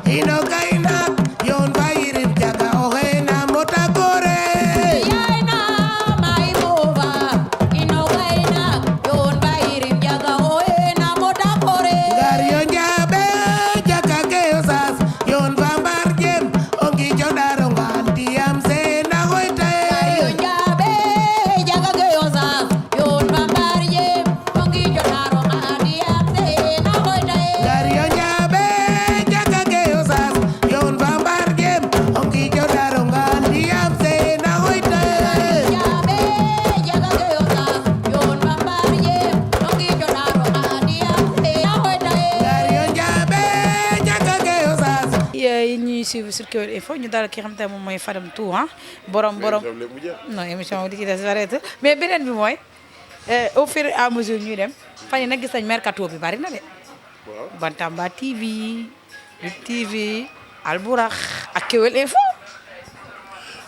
ino gaina yon bayirim jaga ohena mota gore yaina mai mova ino gaina yon bairim jaga ohena mota kore gario njabe jaga geosas yon bambar jem ongi jodaro ngantiam sena hoite yon jabe jaga geosa yon bambarje ongi jodaro ngadi amse na hoyde gario njabe jaga geosas yon bambar jem ongi jodaro ngantiam sena hoite jabe jaga geosa yon bambarje ongi jodaro ngadi amse na hoyde gario njabe jaga geosas yi ñuy suivre sur Kewel Info ñu dalal ki xam te moom mooy Fadam Tout borom non émission di ci des arrêté mais beneen bi mooy au fur et à mesure ñuy dem fan yi nag gis nañ mercato bi bari na de Bantamba TV Lutte TV Alburax ak Kewel Info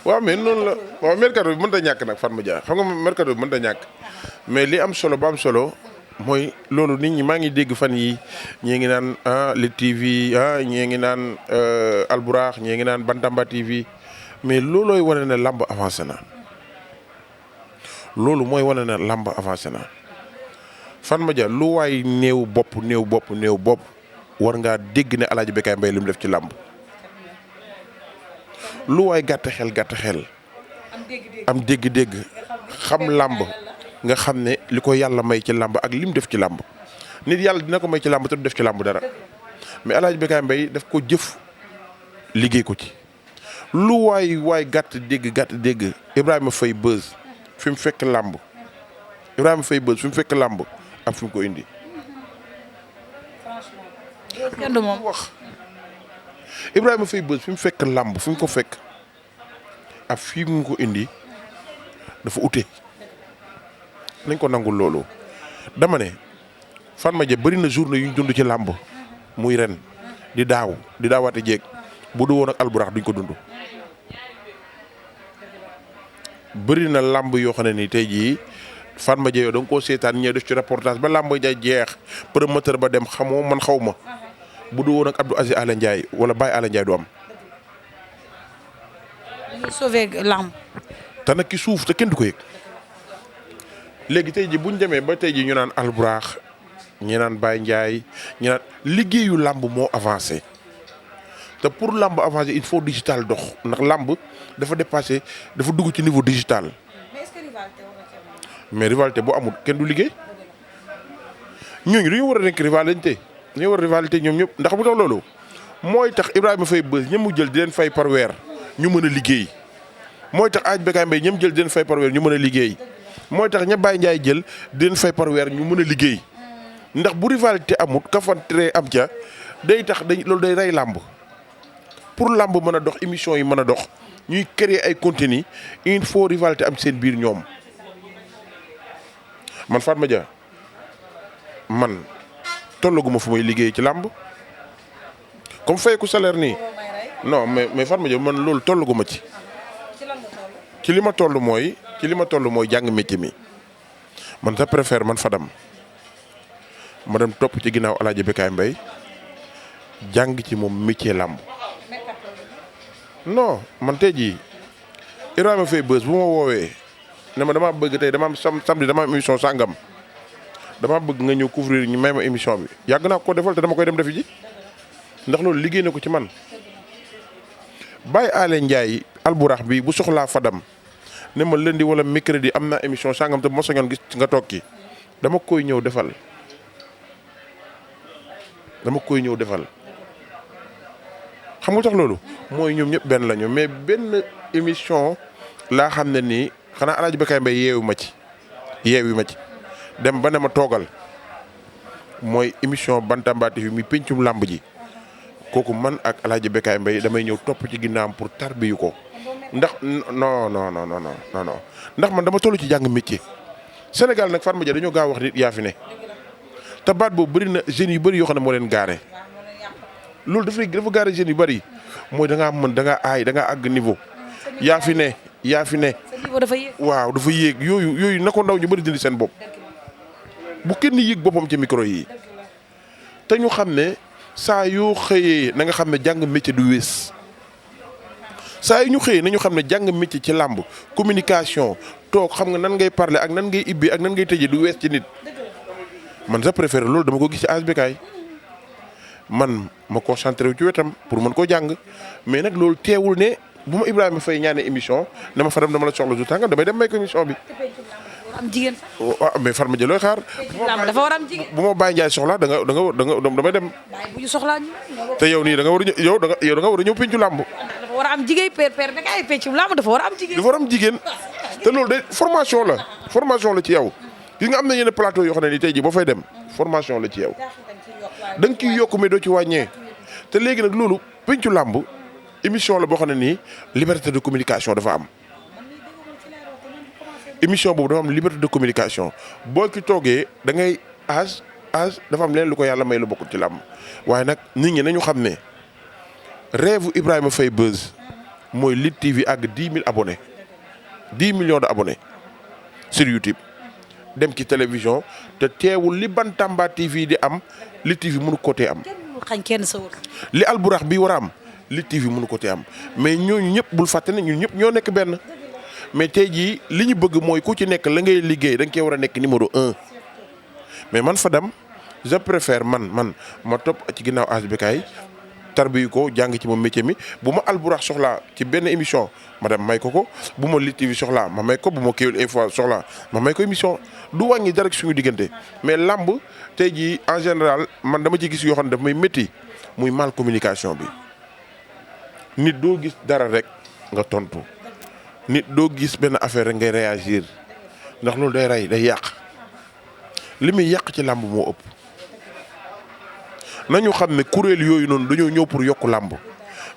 waaw mais noonu la waaw mercato bi mënut a ñàkk nag Fatma Dia xam nga mercato bi mënut a ñàkk mais li am solo ba am solo mooy loolu nit ñi maa ngi dégg fan yi ñii ngi naan Lutte TV ñii ngi naan Alburax ñii ngi naan Bantamba TV mais loolooy wane ne lamb avancé na loolu mooy wane ne lamb avancé na Fatma Dia lu waay néew bopp war ngaa dégg ne Alaaji Bécaye Mbaye li mu def ci lamb lu waay gàtt xel am dégg-dégg xam làmb nga xam ne li ko yàlla may ci làmb ak lim def ci làmb nit yàlla dina ko may ci làmb te du def ci làmb dara mais El Hadj Bécaye Mbaye daf ko jëf liggéey ko ci lu waay gàtt dégg Ibrahima Faye Beuz fi mu fekk làmb ak fi mu ko indi. kenn du moom wax Ibrahima Faye Beuz fi mu fekk làmb fi mu ko fekk ak fi mu ko indi dafa ute nañ ko nangul loolu dama ne Fatma Dia bëri na journée yu ñu dund ci làmb muy ren di daawaate jéeg bu du woon ak Alburax duñ ko dund bëri na làmb yoo xam ne nii tey jii Fatma Dia yow da nga koo seetaan ñëw def ci reportage ba làmb ja jeex promoteur ba dem xamoo man xaw ma bu du woon ak Abdou Aziz Ala Ndiaye wala Baye Ala Ndiaye du am. dañuy sauver lamb te nag ki suuf te kenn du ko yëg léegi tey ji bu ñu demee ba tey ji ñu naan Alburax ñi naan Baye Ndiaye ñi naan liggéeyu làmb moo avancé te pour làmb avancé il faut digital dox ndax làmb dafa dépassé dafa dugg ci niveau digital. mais rivalité boo amul kenn du liggéey ñooñu dañoo war a nekk rivalité dañoo war a rivalité ñoom ñëpp ndax bu tax loolu mooy tax Ibrahima Faye Beuz ñëm mu jël di leen fay par weer ñu mën a liggéey mooy tax Alaaji Bécaye Mbaye ñëm jël di leen fay par weer ñu mën a liggéey mooy tax ña Baye Ndiaye jël di leen fay par weer ñu mën a liggéey ndax bu rivalité amut kafante am ca day tax loolu day rey làmb pour làmb mën a dox émission yi mën a dox ñuy créer ay contenu il faut rivalité am seen biir ñoom man Fatma Dia man tollaguma fu may liggéey ci làmb comme fayeku salaire nii non mais Fatma Dia man loolu tollaguma ci ci li ma toll mooy jàng métier mi man sa préfère man Fadam ma dem topp ci ginnaaw Alaaji Bécaye Mbaye jàng ci moom métier làmb non man tey jii Ibrahima Faye Beuz bu ma woowee ne ma dama bëgg tey dama am samedi dama am émission sàngam dama bëgg nga ñëw couvrir ñu may ma émission bi yàgg naa ko defal te dama koy dem defi ji ndax loolu liggéey na ko ci man Baye Ale Ndiaye Alburax bi bu soxlaa Fadam ne ma lundi wala mercredi am naa émission sàngam te mo sañoon gis nga toog ki dama koy ñëw defal xam nga tax loolu mooy ñoom ñëpp benn lañu mais benn émission laa xam ne nii xanaa Alaaji Bécaye Mbaye yeewu ma ci dem ba ne ma toogal mooy émission Bantamba TV mi pencum làmb ji kooku man ak Alaaji Bécaye Mbaye damay ñëw topp ci ginnaawam pour tarbiyu ko ndax non ndax man dama toll ci jàng métier Sénégal nag Fatma Dia dañoo gaaw wax nit yaa fi ne te baat boobu bëri na jeunes yu bëri yoo xam ne moo leen gaare loolu dafa gaare jeunes yu bëri mooy da ngaa mën da ngaa aay da ngaa àgg niveau yaa fi ne waaw dafa yéeg yooyu na ko ndaw ñu bëri dindi seen bopp bu kenn yéeg boppam ci micro yi te ñu xam ne saa yoo xëyee na nga xam ne jàng métier du wees saa yu ñu xëyee nañu xam ne jàng métier ci làmb communication toog xam nga nan ngay parler ak nan ngay ibbi ak nan ngay tëjee du wees ci nit man je préfère loolu dama ko gis ci ASBK man ma concentré wu ci wetam pour mën koo jàng mais nag loolu teewul ne bu ma Ibrahima Faye ñaanee émission dama fa dem dama la soxla du tàngam damay dem may ko émission bi. am jigéen. waaw mais Fatma Dia looy xaar. dafa war am jigéen. bu ma Baye Ndiaye soxla da nga damay dem. bu ñu soxlaa ñu. te yow nii da nga war a ñëw yow da nga war a ñëw pencu làmb. dafa war a am jigéen père da ngay pencu làmb dafa war a am jigéen. dafa war a am jigéen te loolu de formation la ci yow gis nga am na yenn plateau yoo xam ne ni tey jii boo fay dem formation la ci yow da nga ciy yokk mais doo ci wàññee te léegi nag loolu pencu làmb émission la boo xam ne nii liberté de communication dafa am. émission boobu dafa am liberté de communication boo ci toogee da ngay âge dafa am leen lu ko yàlla may lu bokkul ci làmb waaye nag nit ñi nañu xam ne rêve Ibrahima Faye Buzz mooy Lutte TV àgg 10 000 abonnés 10 millions de abonnés sur YouTube dem ci télévision te teewul li Bantamba TV di am Lutte TV mënu ko tee am. xañ kenn sa wër. li alburax bi war a am Lutte TV mënu ko tee am mais ñooñu ñëpp bul fàtte ne ñun ñëpp ñoo nekk benn. mais tey jii li ñu bëgg mooy ku ci nekk la ngay liggéey da nga cee war a nekk numéro 1 mais man Fadam je préfère man ma topp ci ginnaaw ASBK tarbiyu ko jàng ci moom métier mi bu ma alburax soxlaa ci benn émission ma dem may ko bu ma Lutte TV soxlaa ma may ko bu ma Kewel Info soxlaa ma may ko émission du wàññi dara suñu diggante mais lamb tey jii en général man dama ci gis yoo xam ne daf may métti muy mal communication bi nit doo gis dara rek nga tontu. nit doo gis benn affaire rek ngay réagir ndax loolu day rey day yàq li muy yàq ci làmb moo ëpp nañu xam ne kuréel yooyu noonu dañoo ñëw pour yokk làmb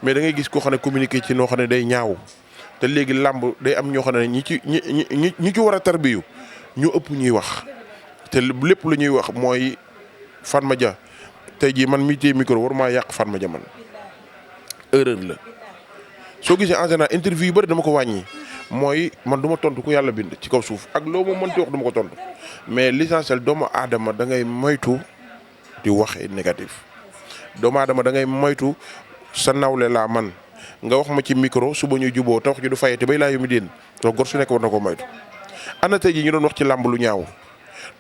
mais da ngay gis koo xam ne communiqué ci noo xam ne day ñaaw te léegi làmb day am ñoo xam ne ñi ci war a tarbiyu ñu ëpp ñuy wax te lépp lu ñuy wax mooy Fatma Dia tey jii man mi téye micro waruma yàq Fatma Dia man erreur la soo gisee en général interview yu bëri dama ko wàññi mooy man du ma tontu ku yàlla bind ci kaw suuf ak loo ma mënti wax du ma ko tontu mais l'essentiel doomu aadama da ngay moytu di waxee négatif doomu aadama da ngay moytu sa nawle laa man nga wax ma ci micro suba ñu juboo te wax ji du fayete bay laa yu mi déen donc gor su nekk war na ko moytu. ana tey jii ñu doon wax ci làmb lu ñaaw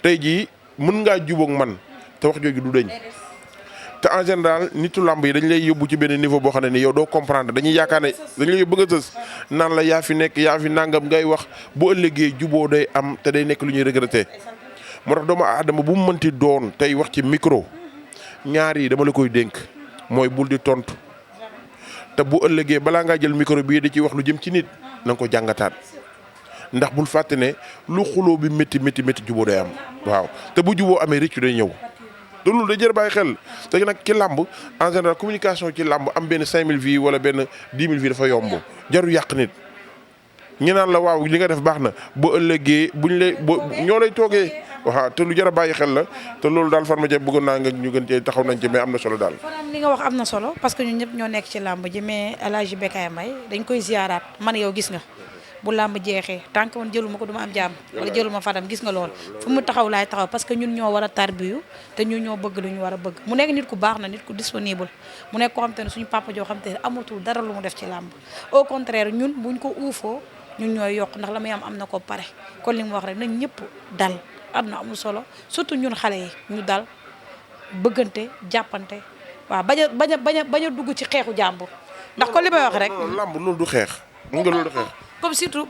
tey jii mën ngaa jubóog man te wax jooju du dañ te en général nitu làmb yi dañ lay yóbbu ci benn niveau boo xam ne ni yow doo comprendre dañuy yaakaar ne dañ lay bëgg a tës naan la yaa fi nekk yaa fi nangam ngay wax bu ëllëgee juboo day am te day nekk lu ñuy regretter moo tax doomu aadama bu mu mënti doon tey wax ci micro ñaar yi dama la koy dénk mooy bul di tontu te bu ëllëgee balaa ngaa jël micro bii di ci wax lu jëm ci nit na nga ko jàngataat ndax bul fàtte ne lu xuloo bi métti juboo day am waaw te bu juboo amee rëccu day ñëw. te loolu da jër bàyyi xel te nag ci làmb en général communication ci làmb am benn 5000 vues wala benn 10 000 vues dafa yomb jaru yàq nit ñi naan la waaw li nga def baax na bu ëllëgee ñoo lay toogee waaw te lu jar a bàyyi xel la te loolu daal Fatma Dia bëggoon naa nga ñu gën cee taxaw nañ ci mais am na solo daal. Fadam li nga wax am na solo parce que ñun ñëpp ñoo nekk ci làmb ji mais El Hadj Bécaye Mbaye dañ koy ziaraat man yow gis nga. bu làmb jeexee tant que man jëluma ko duma am jàmm wala jëluma Fadam gis nga lool fu mu taxaw laay taxaw parce que ñun ñoo war a tarbiyu te ñun ñoo bëgg lu ñu war a bëgg mu nekk nit ku baax na nit ku disponible mu nekk koo xam te ne suñu papa joo xam te ne amatul dara lu mu def ci làmb au contraire ñun buñ ko uufoo ñun ñooy yokk ndax la muy am na ko pare kon li mu wax rek nañ ñëpp dal àdduna amul solo surtout ñun xale yi ñu dal bëggante jàppante waaw bañ a dugg ci xeexu jàmbur ndax ko li may wax rek làmb loolu du xeex mun nga loolu du xeex comme surtout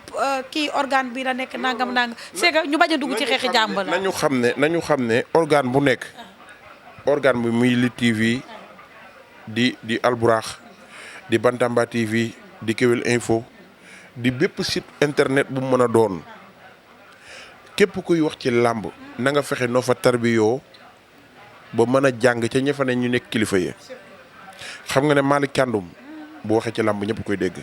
kii organe bi la nekk nangam c'est que ñu bañ a dugg ci xeexi jàmbur la nañu xam ne organe bu nekk organe bi muy Lutte TV di alburax di Bantamba TV di Kewel Info di bépp site internet bu mu mën a doon képp kuy wax ci làmb na nga fexe noo fa tarbiyoo ba mën a jàng ca ña fa ne ñu nekk kilifa yi xam nga ne Malick Thiandoum bu waxee ci làmb ñëpp koy dégg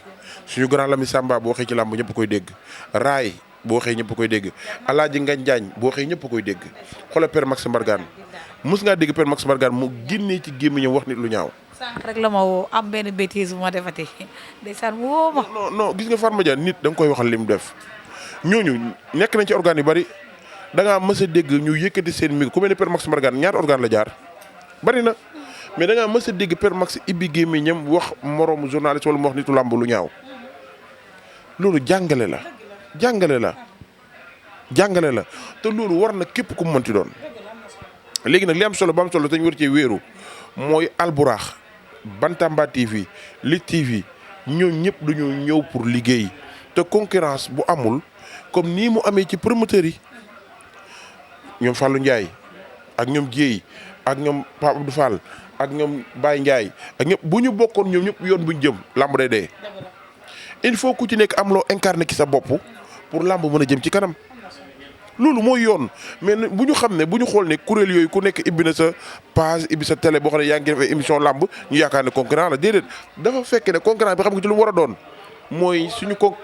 suñu grand Lami Samba bu waxee ci làmb ñëpp koy dégg Raay bu waxee ñëpp koy dégg Alaaji Ngagne Diagne bu waxee ñëpp koy dégg xoolal Père Max Mbargane mos ngaa dégg Père Max Mbargane mu génnee ci gémmiñam wax nit lu ñaaw. sànq rek la ma woo am benn bêtise bu ma defati ndeysaan woo ma. non gis nga Fatma Dia nit da nga koy waxal li mu def ñooñu nekk nañ ci organes yu bari da ngaa mës a dégg ñu yëkkati seen micro ku mel ne Père Max Mbargane ñaar organe la jaar bari na mais da ngaa mës a dégg Père Max ibbi gémmiñam wax moroomu journaliste wala mu wax nitu làmb lu ñaaw loolu jàngale la jàngale la te loolu war na képp ku mu mënti doon. léegi nag li am solo ba am solo te ñu war cee wéeru mooy Alburax Bantamba TV Lutte TV ñoom ñëpp dañoo ñëw pour liggéey te concurrence bu amul comme nii mu amee ci promoteurs yi ñoom Fallou Ndiaye ak ñoom Dieye ak ñoom Pape Abdou Fall ak ñoom Baye Ndiaye ak ñëpp bu ñu bokkoon ñoom ñëpp yoon bu ñu jëm làmb day dee. il faut ku ci nekk am loo incarné ci sa bopp pour làmb mën a jëm ci kanam loolu mooy yoon mais bu ñu xam ne bu ñu xool ne kuréel yooyu ku nekk ibbi na sa page ibbi sa télé boo xam ne yaa ngi def ay émission làmb ñu yaakaar ne concurrent la déedéet dafa fekk ne concurrent bi xam nga ci lu mu war a doon mooy suñu ko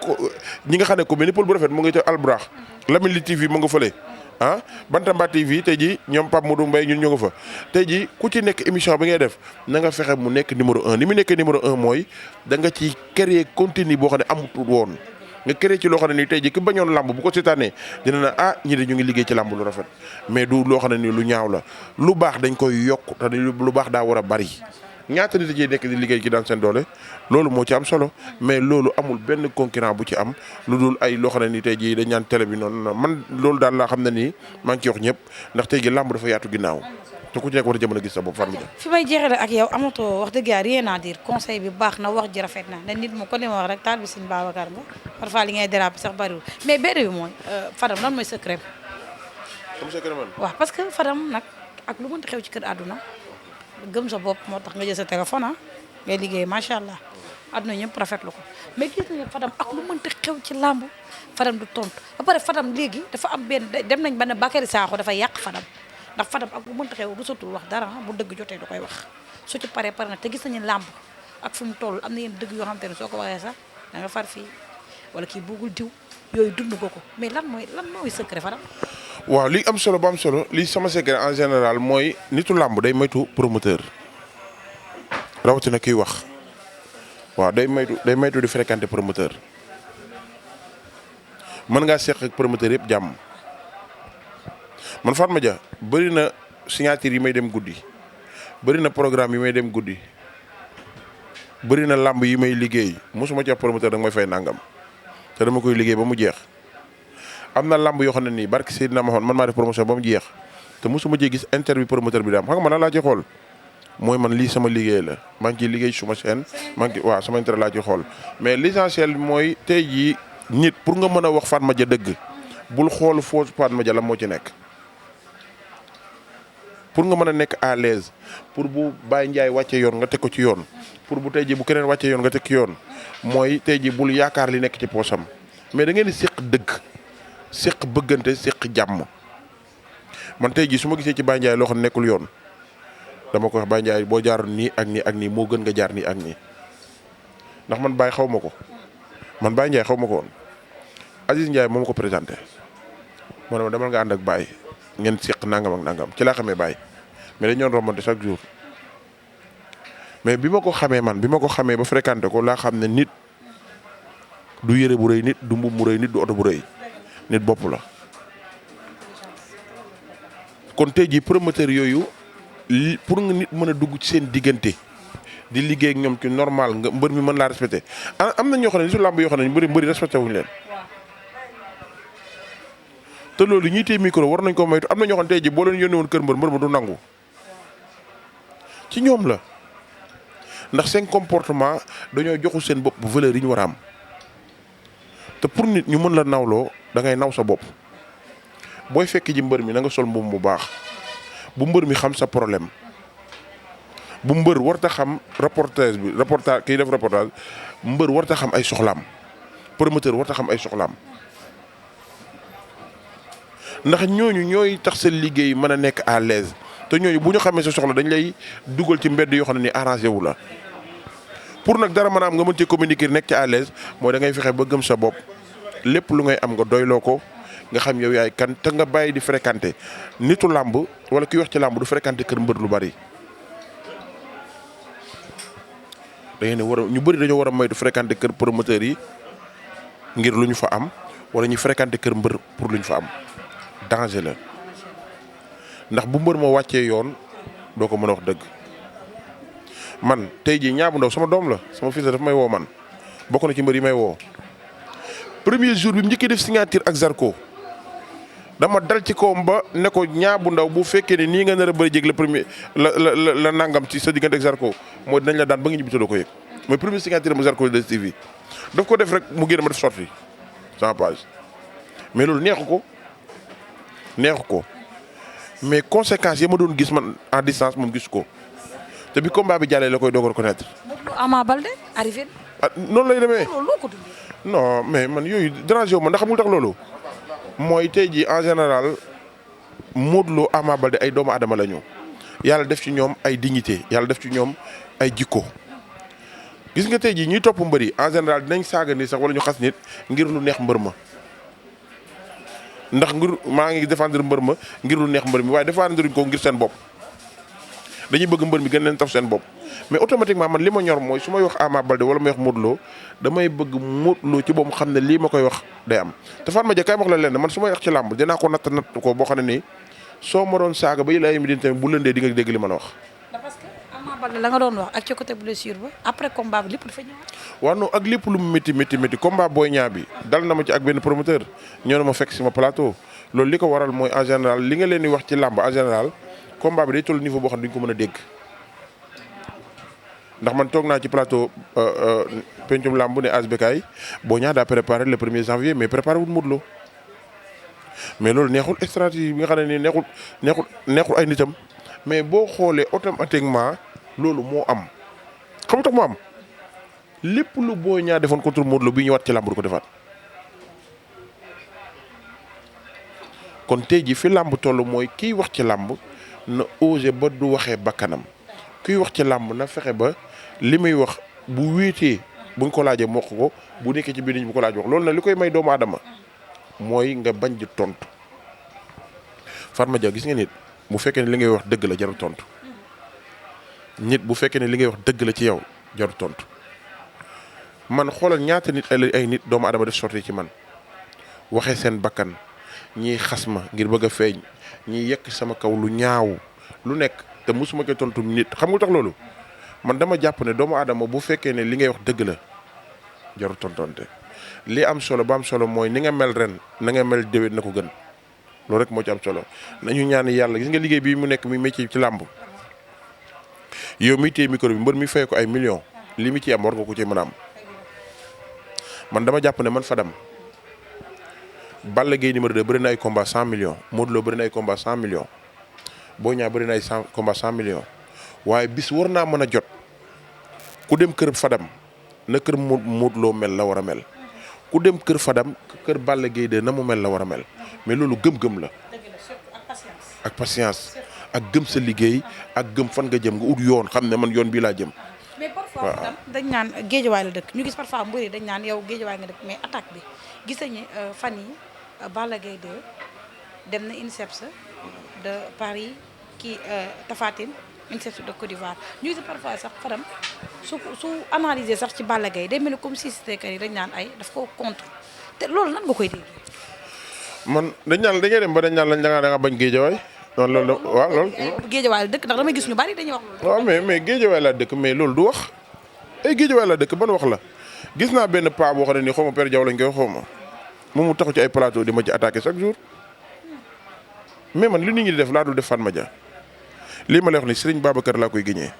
ñi nga xam ne ko mel ni Pël bu rafet mu ngi ca Alburax Lamine Li TV mu nga fële ah Bantamba TV tey jii ñoom Pape Modou Mbaye ñun ñu nga fa tey jii ku ci nekk émission bi ngay def na nga fexe mu nekk numéro 1 ni mu nekkee numéro 1 mooy da nga ci créer contenu boo xam ne amutul woon nga créer ci loo xam ne nii tey jii ki bañoon lamb bu ko seetaanee dina na ah ñi de ñu ngi liggéey ci lamb lu rafet mais du loo xam ne nii lu ñaaw la lu baax dañ koy yokk te lu baax daa war a bari ñaata nit a nekk di liggéey ci daan seen doole loolu moo ci am solo mais loolu amul benn concurrent bu ci am lu dul ay loo xam ne nii tey jii dañ ñaan télé bi noonu man loolu daal laa xam ne nii maa ngi ci wax ñëpp ndax tey jii lamb dafa yaatu ginnaaw te ku ci nekk war a jëmën a gis sa bopp fan la. fi may jeexale ak yow amatoo wax dëgg yàlla rien à dire conseil bi baax na wax ji rafet na ne nit mu ko ne wax rek taal bi Sëñ Babacar nga parfois li ngay déraper sax bariwul mais benn bi mooy Fadam lan mooy secret. comme secret man. waaw parce que Fadam nag ak lu mënti xew ci kër àdduna gëm sa bopp moo tax nga jël sa téléphone ngay liggéey macha allah àdduna ñëpp rafetlu ko mais gis nañu Fadam ak lu mënti xew ci làmb Fadam du tontu ba pare Fadam léegi dafa am benn dem nañ ba ne Bakary Sakho dafa yàq Fadam ndax Fadam ak lu mënti xew rusatul wax dara bu dëgg jotee da koy wax su ci paree pare na te gis nañu làmb ak fi mu toll am na yenn dëgg yoo xam te ne soo ko waxee sax da nga far fii wala kii buggul diw yooyu dund ko mais lan mooy secret Fadam. waaw li am solo ba am solo li sama secret en général mooy nitu làmb day moytu promoteur rawatina kiy wax waaw day moytu di fréquenter promoteur mën ngaa seq ak promoteur yëpp jàmm man Fatma Dia bëri na signature yi may dem guddi bëri na programme yi may dem guddi bëri na làmb yi may liggéey mosuma ci promoteur da nga may fay nangam te dama koy liggéey ba mu jeex. am na lamb yoo xam ne nii barke Seydina Mahone man maa def promotion ba mu jeex te mosuma cee gis interview promoteur bi daam xam nga man laa ci xool mooy man lii sama liggéey la maa ngi ciy liggéey suma chaîne maa ngi waaw sama intérêt laa ci xool mais l'essentiel bi mooy tey jii nit pour nga mën a wax Fatma Dia dëgg bul xool fausse Fatma Dia la moo ci nekk. pour nga mën a nekk à l'aise pour bu Baye Ndiaye wàccee yoon nga teg ko ci yoon pour bu tey jii bu keneen wàccee yoon nga teg ci yoon mooy tey jii bul yaakaar li nekk ci poosam mais da ngeen di séq dëgg. séq bëggante séq jàmm man tey jii su ma gisee ci Baye Ndiaye loo xam ne nekkul yoon dama ko wax Baye Ndiaye boo jaaroon nii ak nii ak nii moo gën nga jaar nii ak nii ndax man Baye xaw ma ko man Baye Ndiaye xaw ma ko woon Aziz Ndiaye moo ma ko présenté moo ne ma demal nga ànd ak Baye ngeen séq nangam ak nangam ci laa xamee Baye mais dañu doon remonté chaque jour mais bi ma ko xamee ba fréquenté ko laa xam ne nit du yëre bu rëy nit du mbub mu rëy nit du oto bu rëy. nit bopp la kon tey jii promoteur yooyu pour nga nit mën a dugg ci seen diggante di liggéey ak ñoom ci normal nga mbër mi mën laa respecté am na ñoo xam ne su làmb yoo xam ne mbëri respecté wuñu leen te loolu ñuy téye micro war nañ ko moytu am na ñoo xam ne tey jii boo leen yónnee woon kër mbër ma du nangu ci ñoom la ndax seen comportement dañoo joxu seen bopp valeur yi ñu war a am te pour nit ñu mën la nawloo da ngay naw sa bopp booy fekk ji mbër mi na nga sol mbubb bu baax bu mbër mi xam sa problème bu mbër warta xam reportage kiy def reportage mbër warta xam ay soxlaam promoteur warta xam ay soxlaam ndax ñooñu ñooy tax sa liggéey mën a nekk à l'aise te ñooñu bu ñu xamee sa soxla dañ lay dugal ci mbedd yoo xam ne ni arrangé wu la pour nag dara mën a am nga mën ci communiquer nekk ci à l'aise mooy da ngay fexe ba gëm sa bopp lépp lu ngay am nga doyloo ko nga xam yow yaay kan te nga bàyyi di fréquenter nitu làmb wala kuy wax ci làmb du fréquenter kër mbër lu bari. da ngeen war a ñu bëri dañoo war a moytu fréquenter kër promoteur yi ngir lu ñu fa am wala ñu fréquenter kër mbër pour lu ñu fa am danger la ndax bu mbër moo wàccee yoon doo ko mën a wax dëgg man tey jii Niang bu Ndaw sama doom la sama fils la daf may woo man bokk na ci mbër yi may woo premier jour bi mu njëkkee def signature ak Zarko dama dal ci kawam ba ne ko Niang bu Ndaw bu fekkee ne nii nga nar a bëri jég la premier la nangam ci sa diggante ak Zarko mooy dinañ la daan ba nga ñibbi doo ko yëg mooy premier signature mu Zarko de TV daf ko def rek mu génn ma def sorti sans page mais loolu neexu ko mais conséquences yi ma doon gis man en distance moom gis ko te bi combat bi jàllee la koy doog a reconnaître. Ama Baldé arrivé. noonu lay demee. loolu loo ko dundee. non mais man yooyu dérangé wu ma ndax xamul tax loolu mooy tey jii en général Modou Lo Ama Baldé ay doomu aadama la ñu yàlla def ci ñoom ay dignité yàlla def ci ñoom ay jikko gis nga tey jii ñuy topp mbër yi en général dinañ saaga nit sax wala ñu xas nit ngir lu neex mbër ma. ndax ngir maa ngi défendre mbër ma ngir lu neex mbër mi waaye défendre ko ngir seen bopp dañuy bëgg mbër mi gën leen taf seen bopp mais automatiquement man li ma ñor mooy su may wax Ama Baldé wala may wax Modou Lo damay bëgg Modou Lo ci boobu xam ne lii ma koy wax day am te Fatma Dia kay wax la leen man su may wax ci làmb dinaa ko natt ko boo xam ne nii soo ma doon saaga ba yëla ay mi din tamit bu lëndee di nga dégg li ma la wax. parce que Ama Baldé la nga doon wax ak ci côté blessure ba après combat bi lépp dafa ñëwaat. waaw non ak lépp lu mu métti combat Boy Niang bi dal na ma ci ak benn promoteur ñoo na ma fekk si ma plateau loolu li ko waral mooy en général li nga leen di wax ci làmb en général combat bi day toll niveau boo xam ne duñ ko mën a dégg ndax man toog naa ci plateau pencum làmb ne Asbekaay Boy Niang daa préparé le 1er janvier mais préparé wul Modou Lo mais loolu neexul stratégie bi nga xam ne nii neexul ay nitam mais boo xoolee automatiquement loolu moo am xam nga tax moo am lépp lu Boy Niang defoon contre Modou Lo bi ñëwaat ci làmb du ko defaat kon tey ji fi làmb toll mooy kiy wax ci làmb na osé ba du waxee bakkanam kiy wax ci làmb na fexe ba li muy wax bu wéetee buñ ko laajee mokk ko bu nekkee ci biir nit bu ko laaj wax loolu nag li koy may doomu aadama mooy nga bañ di tontu Fatma Dia gis nga nit bu fekkee ne li ngay wax dëgg la jarul tontu nit bu fekkee ne li ngay wax dëgg la ci yow jarul tontu man xoolal ñaata nit ay nit doomu aadama def sorti ci man waxee seen bakkan ñiy xas ma ngir bëgg a feeñ ñiy yekk sama kaw lu ñaaw lu nekk te mosuma koy tontu nit xam nga tax loolu man dama jàpp ne doomu aadama bu fekkee ne li ngay wax dëgg la jarul tontonte li am solo ba am solo mooy ni nga mel ren na nga mel déwén na ko gën loolu rek moo ci am solo nañu ñaan yàlla gis nga liggéey bii mu nekk mi métier ci làmb yow mi téye micro bi mbër mi fay ko ay millions li mu ci am war nga ko ci mën a am man dama jàpp ne man Fadam Balla Gaye numéro 2 bëri na ay combat 100 millions Modou Lo bëri na ay combat 100 millions Boy Niang bëri na ay combat 100 millions waaye bis war naa mën a jot ku dem kër Fadam na kër Modou Lo mel la war a mel ku dem kër Fadam kër Balla Gaye 2 na mu mel la war a mel mais loolu gëm-gëm la ak patience ak gëm sa liggéey ak gëm fan nga jëm nga ut yoon xam ne man yoon bii laa jëm. mais parfois dañ naan géejawaay la dëkk ñu gis parfois mbëri dañ naan yow géejawaay nga dëkk mais attaque bi gis nañu fan yi Balla Gaye 2 dem na INSEPS de Paris kii Tapha Tine INSEPS de Côte d'Ivoire ñu gis parfois sax Fadam su analyser sax ci Balla Gaye day mel ni comme si c'était que dañ naan ay daf ko contre te loolu nan nga koy dégg. man dañ dem ba dañ naan lañ da nga bañ géejawaay. non loolu waaw loolu. géejawaay la dëkk ndax damay gis ñu bari dañuy wax loolu. waaw mais géejawaay laa dëkk mais loolu du wax ay géejawaay laa dëkk ban wax la gis naa benn paa boo xam ne nii xaw ma Père Diaw lañ koy xaw ma moom mu taxu ci ay plateau di ma ci attaqué chaque jour mais man li nit ñi di def laa dul def Fatma Dia lii ma lay wax ni Serigne Babacar laa koy génnee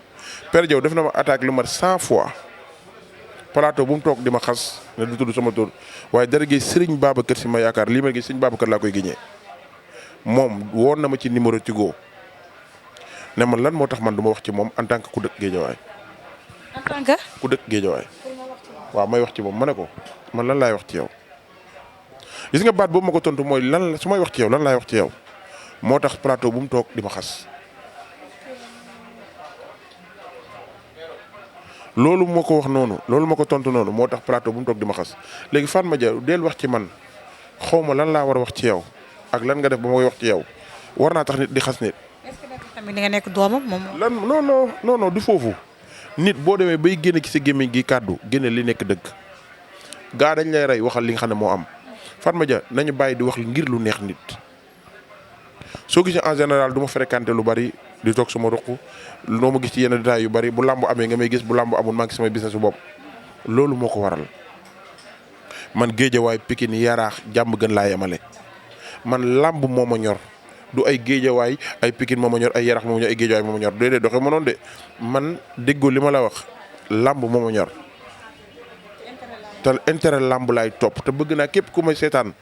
Père Diaw def na ma attaque lu mat 100 fois plateau bu mu toog di ma xas ne du tudd sama tur waaye dara gi Serigne Babacar si ma yaakaar lii ma gi Serigne Babacar laa koy génnee moom woon na ma ci numéro Tigo ne man lan moo tax man du ma wax ci moom en tant que ku dëkk Géejawaay. en tant que. ku dëkk Géejawaay. waaw may wax ci moom ma ne ko man lan laay wax ci yow. gis nga baat boobu ma ko tontu mooy lan la su may wax ci yow lan laay wax ci yow moo tax plateau bu mu toog di ma xas. loolu moo ko wax noonu loolu ma ko tontu noonu moo tax plateau bu mu toog di ma xas léegi Fatma Dia del wax ci man xaw ma lan laa war a wax ci yow ak lan nga def ba ma koy wax ci yow war naa tax nit di xas nit. est-ce que tamit li nga nekk doomam moom. lan non du foofu nit boo demee bay génne ci sa gémmiñ gi kàddu génne li nekk dëgg gaa dañ lay rey waxal li nga xam ne moo am Fatma Dia nañu bàyyi di wax ngir lu neex nit soo gisee en général du ma fréquenté lu bari di toog sama ruq noo ma gis ci yenn détails yu bari bu làmb amee nga may gis bu làmb amul maa ngi samay business bu bopp loolu moo ko waral man Géejawaay Pikine Yaraax jàmm gën laa yemale man làmb moo ma ñor du ay Géejawaay ay Pikine moo ma ñor ay Yaraax moo ma ñor ay Géejawaay moo ma ñor déedéet doxee ma noonu de man déggoo li ma la wax làmb moo ma ñor te intérêt làmb laay topp te bëgg naa képp ku may seetaan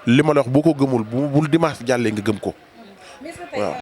li ma la wax boo ko gëmul bul dimanche jàllee nga gëm ko waaw.